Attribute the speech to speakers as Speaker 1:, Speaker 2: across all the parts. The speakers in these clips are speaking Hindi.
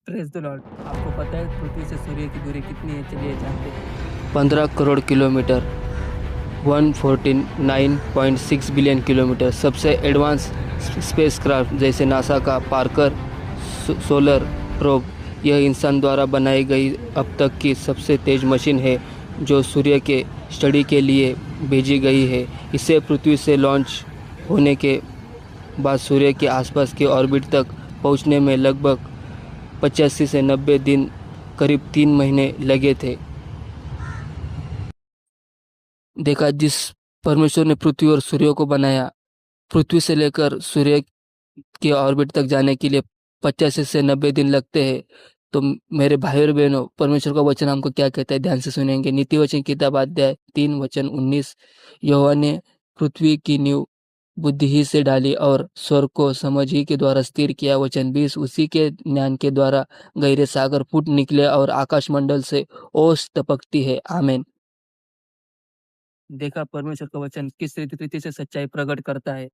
Speaker 1: Praise the Lord. आपको पता है पृथ्वी से सूर्य की दूरी कितनी है? चलिए जानते हैं।
Speaker 2: 15 करोड़ किलोमीटर, 149.6 बिलियन किलोमीटर। सबसे एडवांस स्पेसक्राफ्ट जैसे नासा का पार्कर सोलर प्रोब, यह इंसान द्वारा बनाई गई अब तक की सबसे तेज़ मशीन है जो सूर्य के स्टडी के लिए भेजी गई है। इसे पृथ्वी से लॉन्च होने के बाद सूर्य के आसपास के ऑर्बिट तक पहुंचने में लगभग 85 से 90 दिन, करीब 3 महीने लगे थे। देखा, जिस परमेश्वर ने पृथ्वी और सूर्य को बनाया, पृथ्वी से लेकर सूर्य के ऑर्बिट तक जाने के लिए 85 से 90 दिन लगते हैं। तो मेरे भाई और बहनों, परमेश्वर का वचन हमको क्या कहता है, ध्यान से सुनेंगे। नीति वचन किताब अध्याय 3 वचन 19। यहोवा ने पृथ्वी की नींव बुद्धि ही से डाली और स्वर को समझ ही के द्वारा स्थिर किया। वचन 20। उसी के ज्ञान के द्वारा गहरे सागर फूट निकले और आकाश मंडल से ओस टपकती है। आमीन। देखा, परमेश्वर का वचन किस रीति से सच्चाई प्रकट करता है।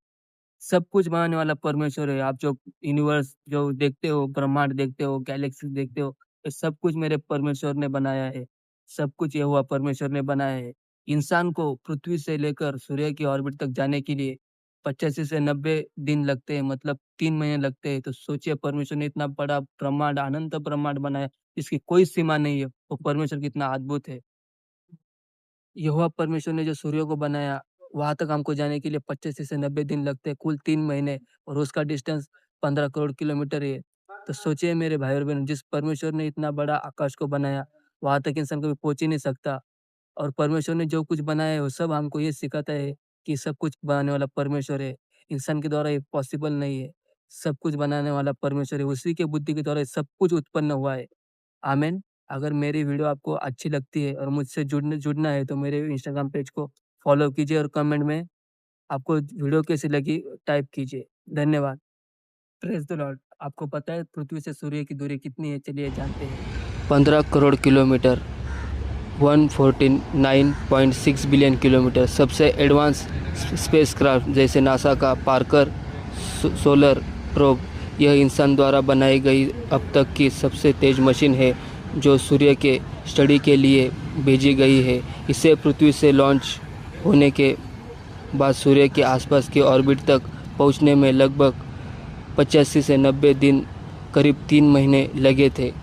Speaker 2: सब कुछ बनाने वाला परमेश्वर है। आप जो यूनिवर्स जो देखते हो, ब्रह्मांड देखते हो, गैलेक्सी देखते हो, ये सब कुछ मेरे परमेश्वर ने बनाया है। सब कुछ यहोवा परमेश्वर ने बनाया है। इंसान को पृथ्वी से लेकर सूर्य की ऑर्बिट तक जाने के लिए 85 से 90 दिन लगते हैं, मतलब 3 महीने लगते हैं। तो सोचिए, परमेश्वर ने इतना बड़ा ब्रह्मांड, अनंत ब्रह्मांड बनाया, जिसकी कोई सीमा नहीं है। वो परमेश्वर कितना अद्भुत है। यहोवा परमेश्वर ने जो सूर्य को बनाया, वहाँ तक हमको जाने के लिए 25 से 90 दिन लगते हैं, कुल 3 महीने, और उसका डिस्टेंस 15 करोड़ किलोमीटर है। तो सोचिए मेरे भाई और बहनों, जिस परमेश्वर ने इतना बड़ा आकाश को बनाया, वहाँ तक इंसान कभी पहुँच ही नहीं सकता। और परमेश्वर ने जो कुछ बनाया है, वो सब हमको ये सिखाता है कि सब कुछ बनाने वाला परमेश्वर है। इंसान के द्वारा ये पॉसिबल नहीं है। सब कुछ बनाने वाला परमेश्वर है, उसी के बुद्धि के द्वारा ये सब कुछ उत्पन्न हुआ है। आमीन। अगर मेरी वीडियो आपको अच्छी लगती है और मुझसे जुड़ना जुड़ना है, तो मेरे इंस्टाग्राम पेज को फॉलो कीजिए और कमेंट में आपको वीडियो कैसी लगी टाइप कीजिए। धन्यवाद। Praise the Lord. आपको पता है पृथ्वी से सूर्य की दूरी कितनी है? चलिए जानते हैं। 15 करोड़ किलोमीटर, 149.6 बिलियन किलोमीटर। सबसे एडवांस स्पेसक्राफ्ट जैसे नासा का पार्कर सोलर प्रोब, यह इंसान द्वारा बनाई गई अब तक की सबसे तेज़ मशीन है जो सूर्य के स्टडी के लिए भेजी गई है। इसे पृथ्वी से लॉन्च होने के बाद सूर्य के आसपास के ऑर्बिट तक पहुंचने में लगभग 85 से 90 दिन, करीब 3 महीने लगे थे।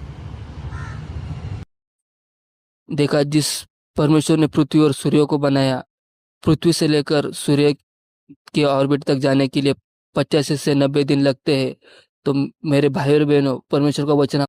Speaker 2: देखा, जिस परमेश्वर ने पृथ्वी और सूर्य को बनाया, पृथ्वी से लेकर सूर्य के ऑर्बिट तक जाने के लिए 85 से 90 दिन लगते हैं। तो मेरे भाई और बहनों, परमेश्वर का वचन